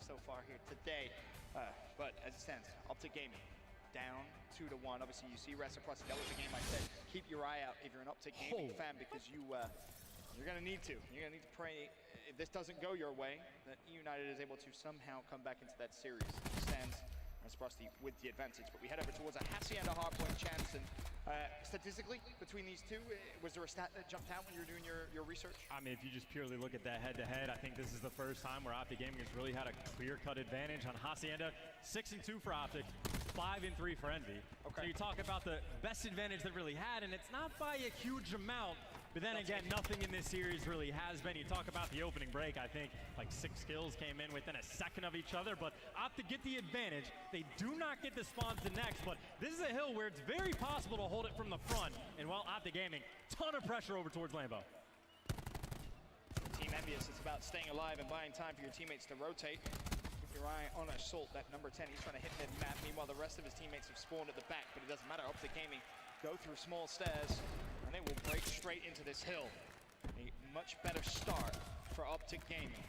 so far here today. But as it stands, Optic Gaming down 2-1. Obviously, you see reciprocity. That was the game I said. Keep your eye out if you're an Optic Gaming fan, because you're going to need to. You're going to need to pray, if this doesn't go your way, that United is able to somehow come back into that series. It stands reciprocity with the advantage. But we head over towards a Hacienda hardpoint chance, and statistically, between these two, was there a stat that jumped out when you were doing your research? I mean, if you just purely look at that head-to-head, I think this is the first time where Optic Gaming has really had a clear-cut advantage on Hacienda. 6-2 for Optic, 5-3 for Envy. Okay. So you talk about the best advantage that really had, and it's not by a huge amount, but then again, nothing in this series really has been. You talk about the opening break, I think like 6 kills came in within a second of each other, but Optic get the advantage. They do not get the spawns to next, but this is a hill where it's very possible to hold it from the front. And while Optic Gaming, ton of pressure over towards Lambo. Team Envious, it's about staying alive and buying time for your teammates to rotate. Keep your eye on Assault, that number 10. He's trying to hit mid-map. Meanwhile, the rest of his teammates have spawned at the back, but it doesn't matter. Optic Gaming go through small stairs, and they will break straight into this hill. A much better start for Optic Gaming.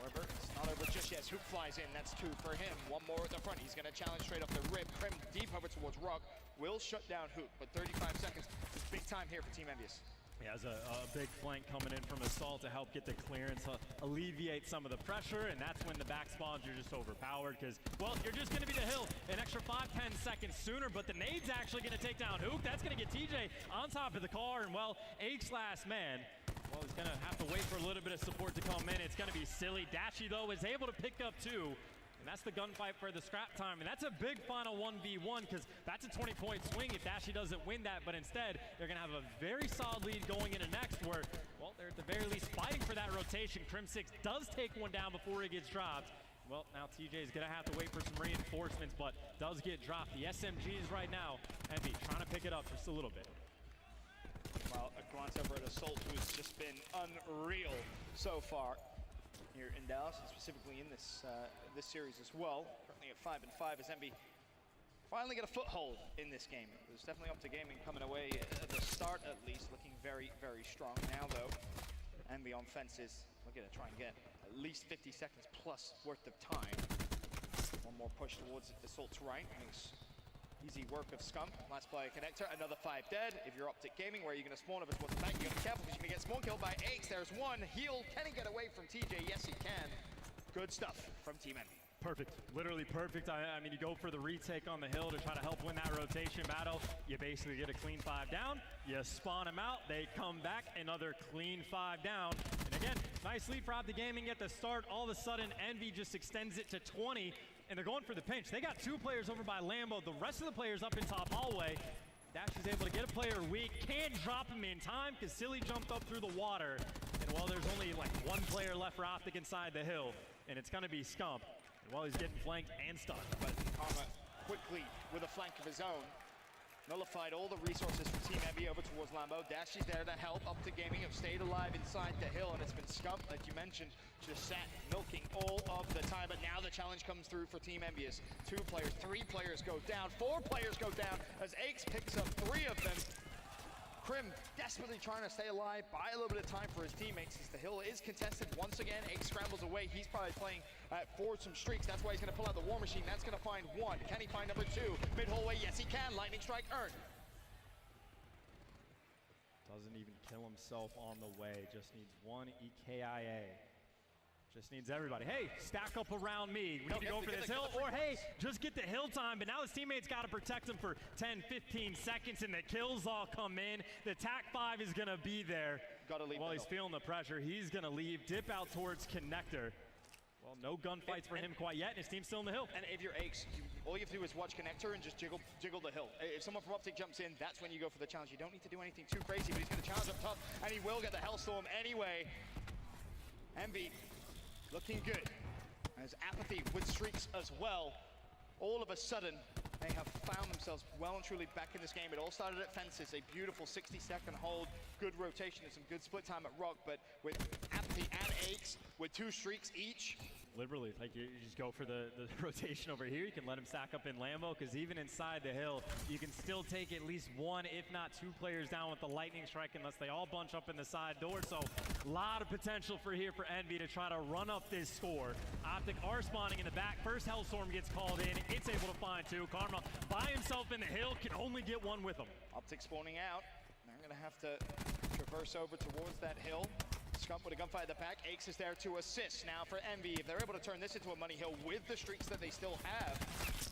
However, it's not over just yet. Hoop flies in, that's 2 for him. One more at the front. He's gonna challenge straight off the rib. Krim deep over towards Rock. Will shut down Hoop, but 35 seconds is big time here for Team Envious. He has a big flank coming in from Assault to help get the clearance, alleviate some of the pressure, and that's when the back spawns are just overpowered because, well, you're just going to be the hill an extra 5-10 seconds sooner, but the nade's actually going to take down Hook. That's going to get TJ on top of the car, and, well, Ake's last man. Well, he's going to have to wait for a little bit of support to come in. It's going to be silly. Dashy, though, is able to pick up 2. And that's the gunfight for the scrap time. And that's a big final 1v1 because that's a 20-point swing if Dashy doesn't win that. But instead, they're going to have a very solid lead going into next where, well, they're at the very least fighting for that rotation. Crim6 does take one down before he gets dropped. Well, now TJ is going to have to wait for some reinforcements, but does get dropped. The SMGs right now, Envy trying to pick it up just a little bit. Well, a glance over at Assault, who's just been unreal so far here in Dallas, and specifically in this this series as well. Currently at 5-5 as Envy finally get a foothold in this game. It was definitely Optic Gaming coming away at the start, at least, looking very, very strong. Now, though, Envy on fences, we're going to try and get at least 50 seconds plus worth of time. One more push towards Assault's right. Makes easy work of Scump. Last player connector, another 5 dead. If you're Optic Gaming, where are you going to spawn if it's towards the back? You got to be careful because you can get spawn killed by Aches. There's one heal. Can he get away from TJ? Yes, he can. Good stuff from Team Envy. Perfect, literally perfect. I mean, you go for the retake on the hill to try to help win that rotation battle. You basically get a clean 5 down. You spawn them out. They come back, another clean 5 down. And again, nice lead for Optic Gaming at the start. All of a sudden, Envy just extends it to 20, and they're going for the pinch. They got 2 players over by Lambo. The rest of the players up in top hallway. Dash is able to get a player weak. Can't drop him in time because Silly jumped up through the water. And well, there's only like 1 player left for Optic inside the hill, and it's going to be Scump. And while he's getting flanked and stunned. But Karma quickly, with a flank of his own, nullified all the resources from Team Envy over towards Lambo. Dashy's there to help. Optic Gaming have stayed alive inside the hill, and it's been Scump, like you mentioned, just sat milking all of the time. But now the challenge comes through for Team Envious. 2 players, 3 players go down, 4 players go down as Aches picks up 3 of them. Krim desperately trying to stay alive, buy a little bit of time for his teammates as the hill is contested once again. Aches scrambles away. He's probably playing for some streaks. That's why he's going to pull out the War Machine. That's going to find 1. Can he find number 2? Mid-hallway, yes he can. Lightning strike earned. Doesn't even kill himself on the way. Just needs 1 EKIA. Just needs everybody. Hey, stack up around me. We need to go for this hill. Or hey, just get the hill time. But now his teammates got to protect him for 10, 15 seconds, and the kills all come in. The TAC 5 is going to be there. Gotta leave. Well, he's feeling the pressure. He's going to leave, dip out towards Connector. Well, no gunfights for him quite yet, and his team's still in the hill. And if you're Aches, all you have to do is watch Connector and just jiggle the hill. If someone from Optic jumps in, that's when you go for the challenge. You don't need to do anything too crazy, but he's going to challenge up top, and he will get the Hellstorm anyway. Envy looking good. As Apathy with streaks as well. All of a sudden, they have found themselves well and truly back in this game. It all started at fences, a beautiful 60-second hold, good rotation and some good split time at Rock, but with Apathy and Aches, with 2 streaks each, liberally. Like you just go for the rotation over here. You can let him stack up in Lambo, because even inside the hill, you can still take at least one, if not two players down with the lightning strike unless they all bunch up in the side door. So a lot of potential for Envy to try to run up this score. Optic are spawning in the back. First Hellstorm gets called in. It's able to find two. Karma by himself in the hill can only get one with him. Optic spawning out. They're going to have to traverse over towards that hill. Scump with a gunfight at the back. Aches is there to assist now for Envy. If they're able to turn this into a money hill with the streaks that they still have,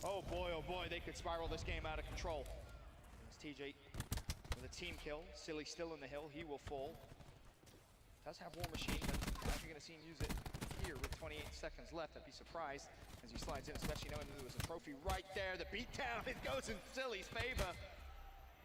oh boy, they could spiral this game out of control. It's TJ with a team kill. Silly still in the hill. He will fall. Does have War Machine, but now you're going to see him use it here with 28 seconds left. I'd be surprised as he slides in, especially knowing that there was a trophy right there. The beatdown, it goes in Silly's favor.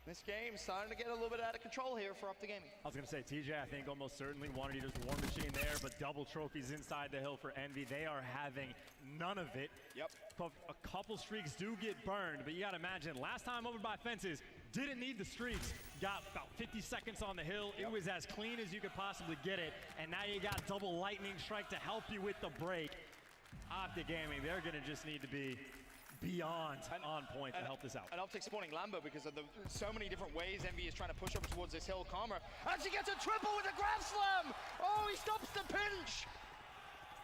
This game's starting to get a little bit out of control here for Optic Gaming. I was going to say, TJ, I think almost certainly wanted to use the War Machine there, but double trophies inside the hill for Envy. They are having none of it. Yep. A couple streaks do get burned, but you got to imagine, last time over by fences, didn't need the streaks. Got about 50 seconds on the hill. It was as clean as you could possibly get it, and now you got double lightning strike to help you with the break. Optic Gaming, they're going to just need to be beyond on point to help this out. And Optic spawning Lambo because of the so many different ways Envy is trying to push up towards this hill. Karma actually gets a triple with a grab slam. Oh, he stops the pinch.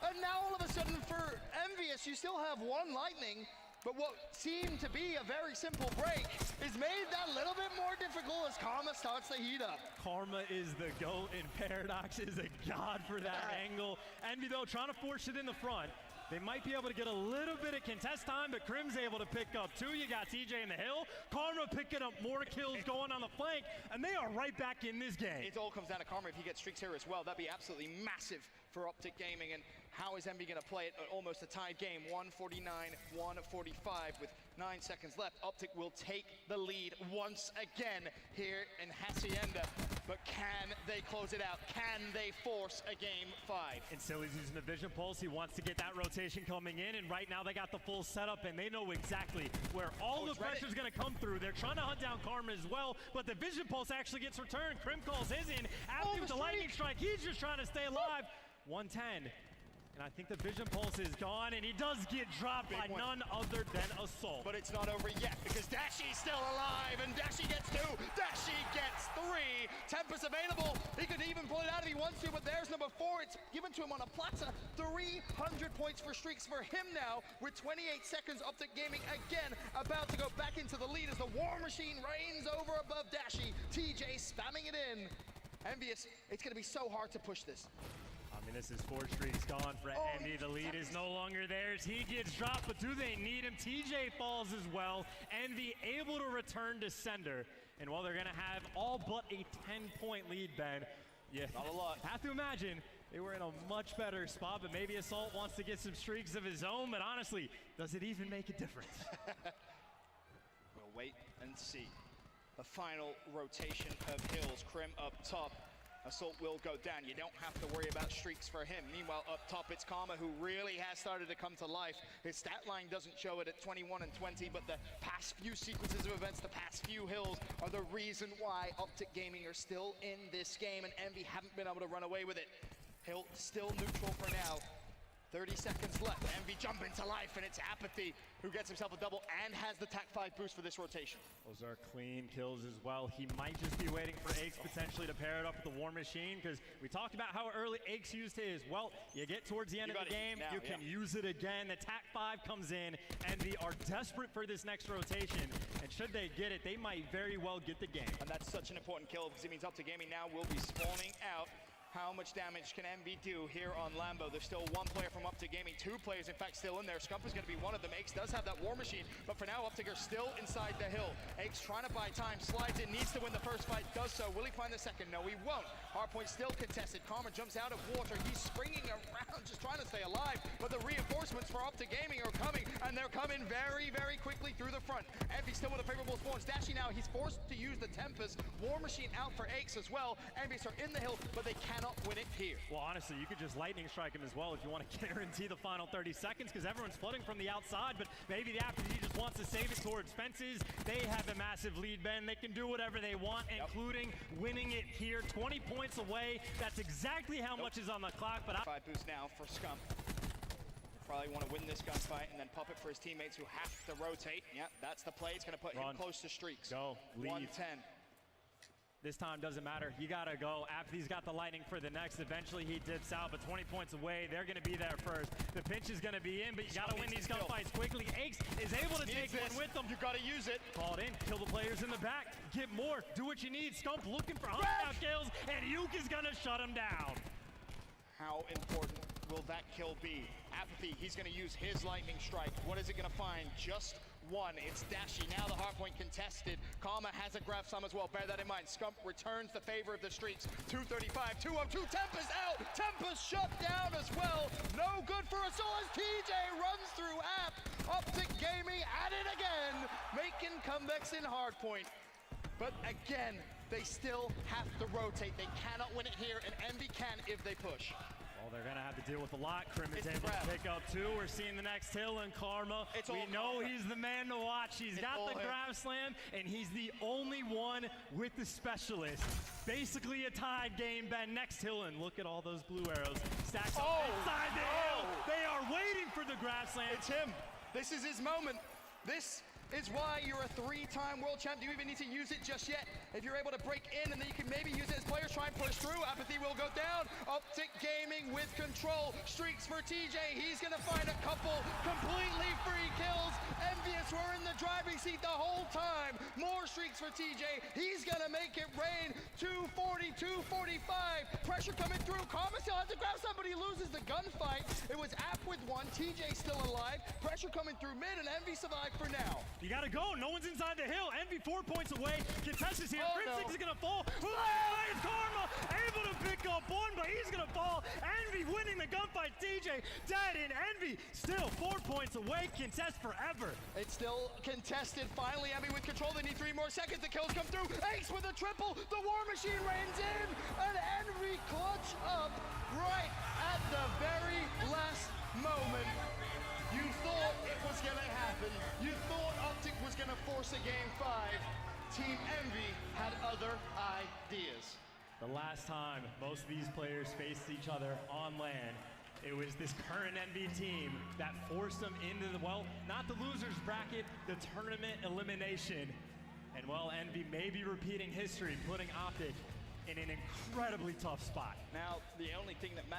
And now all of a sudden for Envious, you still have one lightning, but what seemed to be a very simple break is made that little bit more difficult as Karma starts to heat up. Karma is the GOAT, and Paradox is a god for that angle. Envy, though, trying to force it in the front. They might be able to get a little bit of contest time, but Crim's able to pick up two. You got TJ in the hill. Karma picking up more kills going on the flank, and they are right back in this game. It all comes down to Karma if he gets streaks here as well. That'd be absolutely massive for Optic Gaming. And how is Envy going to play it? Almost a tied game, 149, 145 with 9 seconds left. Optic will take the lead once again here in Hacienda. But can they close it out? Can they force a game 5? And Silly's using the Vision Pulse. He wants to get that rotation coming in, and right now they got the full setup, and they know exactly where all the pressure is going to come through. They're trying to hunt down Karma as well, but the Vision Pulse actually gets returned. Crim calls his in. After the lightning strike, he's just trying to stay alive. 110. And I think the Vision Pulse is gone, and he does get dropped by none other than Assault. But it's not over yet, because Dashy's still alive, and Dashy gets 2, Dashy gets 3. Tempest available, he could even pull it out if he wants to, but there's number 4. It's given to him on a platter. 300 points for streaks for him now, with 28 seconds. Optic Gaming again about to go back into the lead as the War Machine reigns over above Dashy. TJ spamming it in. Envious, it's gonna be so hard to push this. I mean, this is 4 streaks gone for Envy. The lead is no longer theirs. He gets dropped, but do they need him? TJ falls as well. Envy able to return to sender. And while they're going to have all but a 10-point lead, Ben, yeah, not a lot. Have to imagine they were in a much better spot, but maybe Assault wants to get some streaks of his own. But honestly, does it even make a difference? We'll wait and see. The final rotation of hills. Crim up top. Assault will go down. You don't have to worry about streaks for him. Meanwhile, up top, it's Karma, who really has started to come to life. His stat line doesn't show it at 21 and 20, but the past few sequences of events, the past few hills, are the reason why Optic Gaming are still in this game, and Envy haven't been able to run away with it. Hill still neutral for now. 30 seconds left. Envy jumping to life, and it's Apathy who gets himself a double and has the TAC 5 boost for this rotation. Those are clean kills as well. He might just be waiting for Aches potentially to pair it up with the War Machine, because we talked about how early Aches used his. Well, you get towards the end of the game, you can use it again. The TAC 5 comes in, and they are desperate for this next rotation. And should they get it, they might very well get the game. And that's such an important kill, because it means Optic Gaming now will be spawning out. How much damage can Envy do here on Lambo? There's still 1 player from Optic Gaming, 2 players in fact still in there. Scump is going to be one of them. Aches does have that War Machine, but for now Optic are still inside the hill. Aches trying to buy time, slides in, needs to win the first fight, does so. Will he find the second? No, he won't. Hardpoint still contested. Karma jumps out of water. He's springing around, just trying to stay alive, but the reinforcements for Optic Gaming are coming, and they're coming very, very quickly through the front. Envy still with a favorable spawn. Dashy now, he's forced to use the Tempest. War Machine out for Aches as well. Envious are in the hill, but they cannot win it here. Well, honestly, you could just lightning strike him as well if you want to guarantee the final 30 seconds, because everyone's flooding from the outside, but maybe the Apathy just wants to save it towards fences. They have a massive lead, Ben. They can do whatever they want, including winning it here. 20 points away. That's exactly how much is on the clock, but 5 boost now for Scump. probably want to win this gunfight and then pop it for his teammates who have to rotate. Yep, that's the play. It's going to put him close to streaks. Go, leave. 110. This time doesn't matter. You gotta go. Apathy's got the lightning for the next. Eventually he dips out, but 20 points away. They're gonna be there first. The pinch is gonna be in, but you gotta win these gunfights quickly. Aches is able to take one with them. You gotta use it. Called in, kill the players in the back. Get more, do what you need. Scump looking for huntout kills, and Uke is gonna shut him down. How important will that kill be? Apathy, he's gonna use his lightning strike. What is it gonna find? Just one. It's Dashy. Now the hardpoint contested. Karma has a grab some as well. Bear that in mind. Scump returns the favor of the streaks. 235, 202. Tempest out. Tempest shut down as well. No good for us all as TJ runs through App. Optic Gaming at it again, making comebacks in hardpoint. But again, they still have to rotate. They cannot win it here, and Envy can if they push. Well, they're gonna have to deal with a lot. Krim is able to pick up two. We're seeing the next hill and Karma. We know he's the man to watch. He's got the grab slam, and he's the only one with the specialist. Basically a tied game, Ben. Next hill, and look at all those blue arrows. Stacks up inside the hill. They are waiting for the grab slam. It's him. This is his moment. This is why you're a three-time world champ. Do you even need to use it just yet? If you're able to break in and then you can maybe use it as players, try and push through. Apathy will go down. Optic Gaming with control. Streaks for TJ. He's gonna find a couple completely free kills. Envious were in the driving seat the whole time. More streaks for TJ. He's gonna make it rain. 240, 245. Pressure coming through. Karma still has to grab somebody, loses the gunfight. It was App with one. TJ still alive. Pressure coming through mid, and Envy survived for now. You gotta go. No one's inside the hill. Envy 4 points away. Contest is here. Crimsix is gonna fall. It's Karma able to pick up one, but he's gonna fall. Envy winning the gunfight. TJ dead, and Envy still 4 points away. Contest forever. It's still contested. Finally, Envy with control. They need 3 more seconds. The kills come through. Ace with a triple. The War Machine reigns in, and Envy clutch up right at the very last moment. You thought it was gonna happen. You thought Optic was gonna force a game 5. Team Envy had other ideas. The last time most of these players faced each other on LAN, it was this current Envy team that forced them into the, well, not the losers bracket, the tournament elimination. And well, Envy may be repeating history, putting Optic in an incredibly tough spot. Now, the only thing that matters